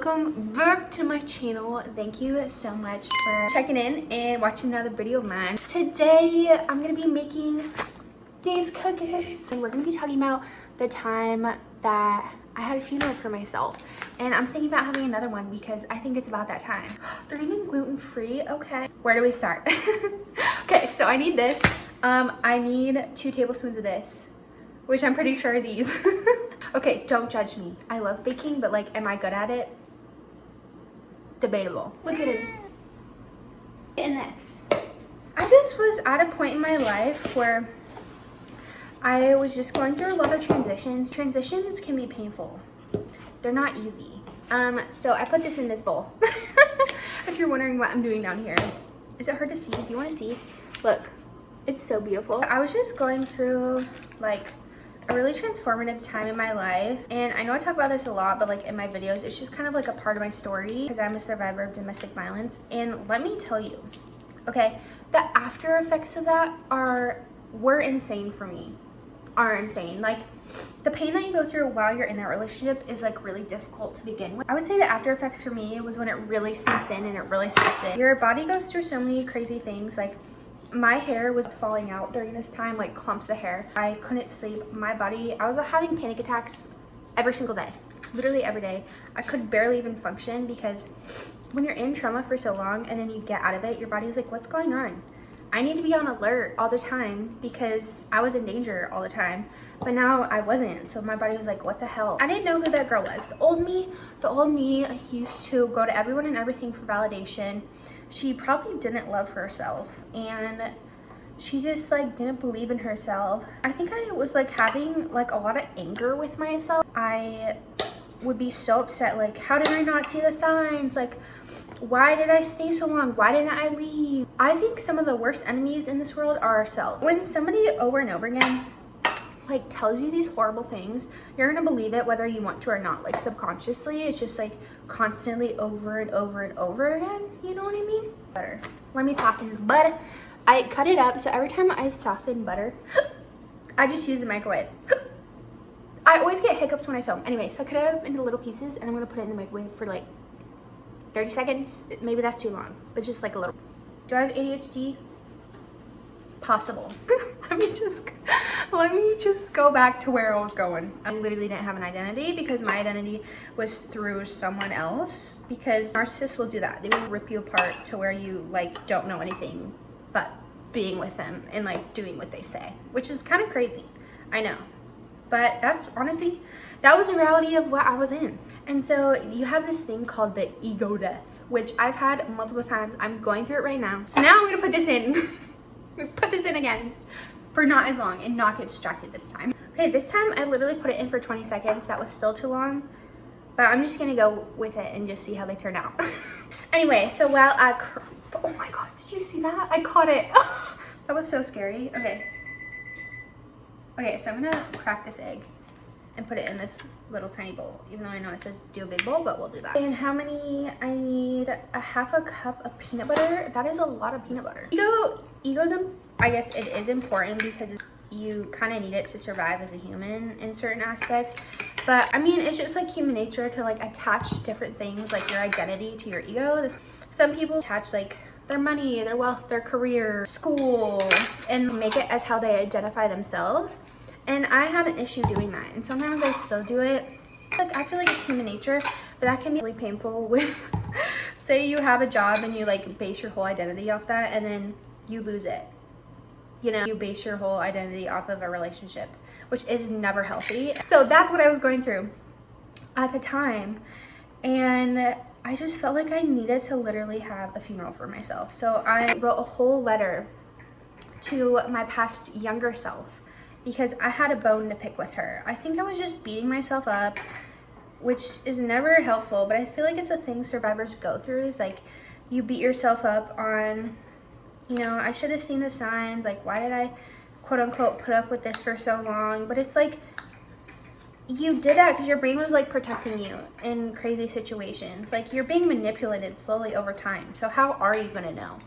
welcome back to my channel. Thank you so much for checking in and watching another video of mine. Today I'm gonna be making these cookies and we're gonna be talking about the time that I had a funeral for myself, and I'm thinking about having another one because I think it's about that time. They're even gluten-free. Okay, where do we start? Okay, so I need this. I need 2 tablespoons of this, which I'm pretty sure are these. Okay, don't judge me. I love baking, but like, am I good at it? Debatable. Look at it. In this. I just was at a point in my life where I was just going through a lot of transitions. Transitions can be painful. They're not easy. So I put this in this bowl. If you're wondering what I'm doing down here. Is it hard to see? Do you want to see? Look, it's so beautiful. I was just going through like a really transformative time in my life, and I know I talk about this a lot, but like in my videos it's just kind of like a part of my story because I'm a survivor of domestic violence. And let me tell you, okay, the after effects of that were insane for me. Are insane. Like, the pain that you go through while you're in that relationship is like really difficult to begin with. I would say the after effects for me was when it really sinks in and it really sets in. Your body goes through so many crazy things. Like, my hair was falling out during this time, like clumps of hair. I couldn't sleep. My body, I was having panic attacks every single day, literally every day. I could barely even function because when you're in trauma for so long and then you get out of it, your body's like, what's going on? I need to be on alert all the time because I was in danger all the time, but now I wasn't. So my body was like, what the hell? I didn't know who that girl was. The old me used to go to everyone and everything for validation. She probably didn't love herself and she just like didn't believe in herself. I think I was like having like a lot of anger with myself. I would be so upset, like, how did I not see the signs? Like, why did I stay so long? Why didn't I leave? I think some of the worst enemies in this world are ourselves. When somebody over and over again like tells you these horrible things, you're gonna believe it whether you want to or not. Like, subconsciously, it's just like constantly over and over and over again. You know what I mean? Butter. Let me soften the butter. I cut it up, so every time I soften butter, I just use the microwave. I always get hiccups when I film. Anyway, so I cut it up into little pieces and I'm gonna put it in the microwave for like 30 seconds. Maybe that's too long, but just like a little. Do I have ADHD? Possible. let me just go back to where I was going. I literally didn't have an identity because my identity was through someone else, because narcissists will do that. They will rip you apart to where you like don't know anything but being with them and like doing what they say, which is kind of crazy. I know. But that's honestly, that was the reality of what I was in. And so you have this thing called the ego death, which I've had multiple times. I'm going through it right now. So now I'm gonna put this in. Put this in again for not as long and not get distracted this time. Okay, this time I literally put it in for 20 seconds. That was still too long, but I'm just gonna go with it and just see how they turn out. Anyway, so while oh my God, did you see that? I caught it. That was so scary. Okay, so I'm gonna crack this egg and put it in this little tiny bowl, even though I know it says do a big bowl, but we'll do that. And how many? I need a half a cup of peanut butter. That is a lot of peanut butter. Ego's, I guess it is important because you kind of need it to survive as a human in certain aspects. But I mean, it's just like human nature to like attach different things, like your identity, to your ego. Some people attach like their money, their wealth, their career, school, and make it as how they identify themselves. And I had an issue doing that, and sometimes I still do it. Like, I feel like it's human nature, but that can be really painful with, say you have a job and you like base your whole identity off that, and then you lose it. You know, you base your whole identity off of a relationship, which is never healthy. So that's what I was going through at the time, and I just felt like I needed to literally have a funeral for myself. So I wrote a whole letter to my past younger self because I had a bone to pick with her. I think I was just beating myself up, which is never helpful, but I feel like it's a thing survivors go through, is like you beat yourself up on, you know, I should have seen the signs, like why did I quote unquote put up with this for so long? But it's like, you did that because your brain was like protecting you in crazy situations. Like, you're being manipulated slowly over time. So how are you gonna know?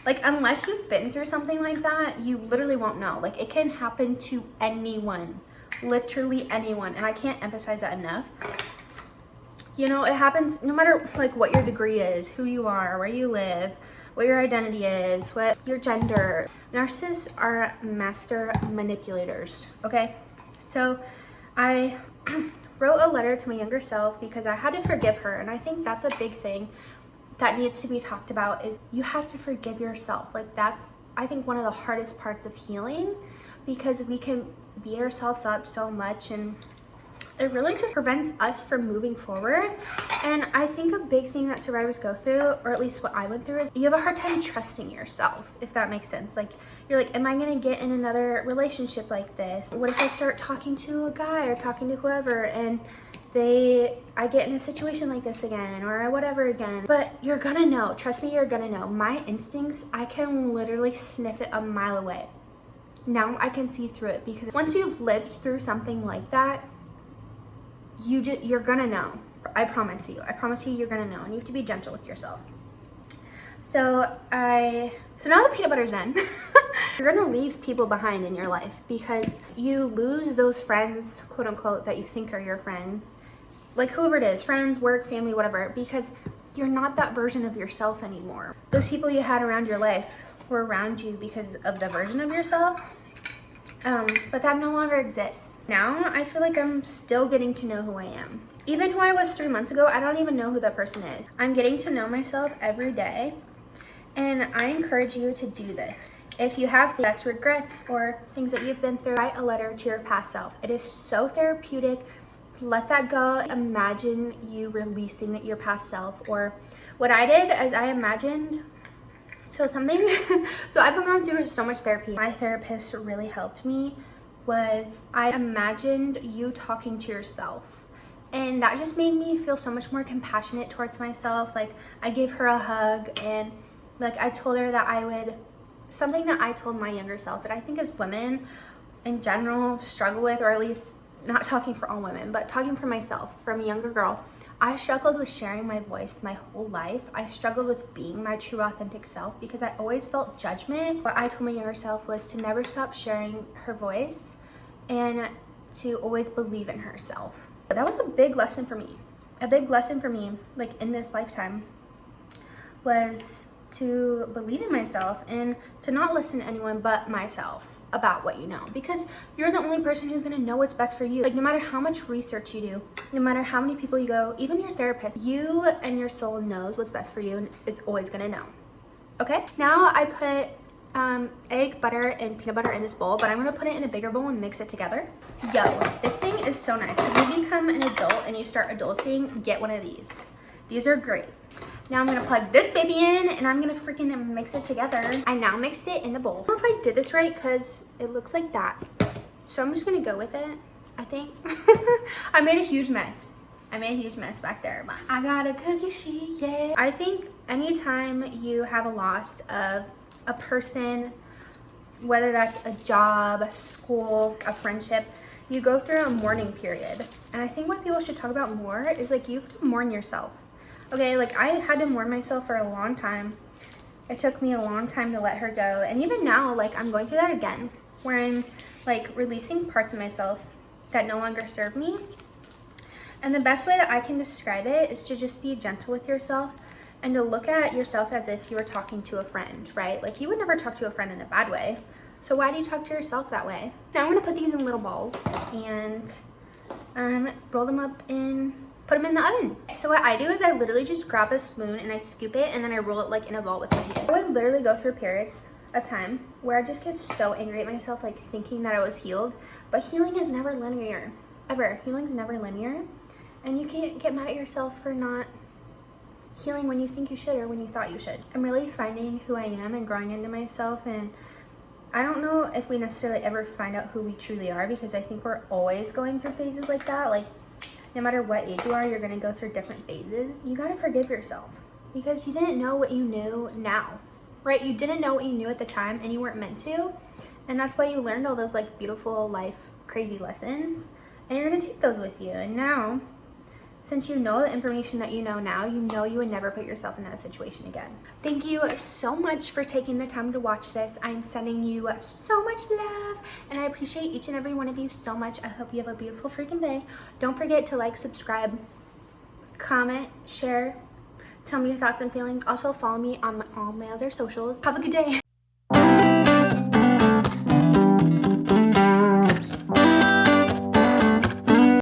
Like, unless you've been through something like that, you literally won't know. Like, it can happen to anyone, literally anyone. And I can't emphasize that enough. You know, it happens no matter like what your degree is, who you are, where you live, what your identity is, what your gender. Narcissists are master manipulators, okay? So I wrote a letter to my younger self because I had to forgive her, and I think that's a big thing that needs to be talked about is you have to forgive yourself. Like that's, I think, one of the hardest parts of healing, because we can beat ourselves up so much and it really just prevents us from moving forward. And I think a big thing that survivors go through, or at least what I went through, is you have a hard time trusting yourself, if that makes sense. Like you're like, am I gonna get in another relationship like this? What if I start talking to a guy or talking to whoever and I get in a situation like this again or whatever again? But you're gonna know, trust me, you're gonna know. My instincts, I can literally sniff it a mile away. Now I can see through it, because once you've lived through something like that, you're gonna know. I promise you you're gonna know, and you have to be gentle with yourself. So now the peanut butter's in. You're gonna leave people behind in your life because you lose those friends, quote unquote, that you think are your friends, like whoever it is, friends, work, family, whatever, because you're not that version of yourself anymore. Those people you had around your life were around you because of the version of yourself, but that no longer exists. Now I feel like I'm still getting to know who I am. Even who I was 3 months ago, I don't even know who that person is. I'm getting to know myself every day, and I encourage you to do this. If you have that's regrets or things that you've been through, write a letter to your past self. It is so therapeutic. Let that go. Imagine you releasing your past self. Or what I did is I imagined so I've been going through so much therapy. My therapist really helped me. I imagined you talking to yourself, and that just made me feel so much more compassionate towards myself. Like I gave her a hug, and like I told her that something that I told my younger self that I think as women in general struggle with, or at least not talking for all women, but talking for myself from a younger girl. I struggled with sharing my voice my whole life. I struggled with being my true authentic self because I always felt judgment. What I told my younger self was to never stop sharing her voice and to always believe in herself. But that was a big lesson for me. A big lesson for me, like in this lifetime, was to believe in myself and to not listen to anyone but myself about what you know, because you're the only person who's gonna know what's best for you. Like no matter how much research you do, no matter how many people you go, even your therapist, you and your soul knows what's best for you and is always gonna know. Okay, now I put egg, butter, and peanut butter in this bowl, but I'm gonna put it in a bigger bowl and mix it together. Yo, this thing is so nice. When you become an adult and you start adulting, get one of these. These are great. Now I'm gonna plug this baby in and I'm gonna freaking mix it together. I now mixed it in the bowl. I don't know if I did this right because it looks like that. So I'm just gonna go with it, I think. I made a huge mess. I made a huge mess back there, but I got a cookie sheet, yeah. I think anytime you have a loss of a person, whether that's a job, school, a friendship, you go through a mourning period. And I think what people should talk about more is like you have to mourn yourself. Okay, like I had to mourn myself for a long time. It took me a long time to let her go. And even now, like I'm going through that again, where I'm like releasing parts of myself that no longer serve me. And the best way that I can describe it is to just be gentle with yourself and to look at yourself as if you were talking to a friend, right? Like you would never talk to a friend in a bad way. So why do you talk to yourself that way? Now I'm gonna put these in little balls and roll them up and put them in the oven. So what I do is I literally just grab a spoon and I scoop it and then I roll it like in a ball with my hand. I would literally go through periods of time where I just get so angry at myself, like thinking that I was healed. But healing is never linear, ever. Healing's never linear. And you can't get mad at yourself for not healing when you think you should or when you thought you should. I'm really finding who I am and growing into myself, and I don't know if we necessarily ever find out who we truly are, because I think we're always going through phases like that. Like no matter what age you are, you're gonna go through different phases. You gotta forgive yourself because you didn't know what you knew now, right? You didn't know what you knew at the time and you weren't meant to. And that's why you learned all those like beautiful life crazy lessons, and you're gonna take those with you. And now, since you know the information that you know now, you know you would never put yourself in that situation again. Thank you so much for taking the time to watch this. I'm sending you so much love, and I appreciate each and every one of you so much. I hope you have a beautiful freaking day. Don't forget to like, subscribe, comment, share, tell me your thoughts and feelings. Also follow me on all my other socials. Have a good day.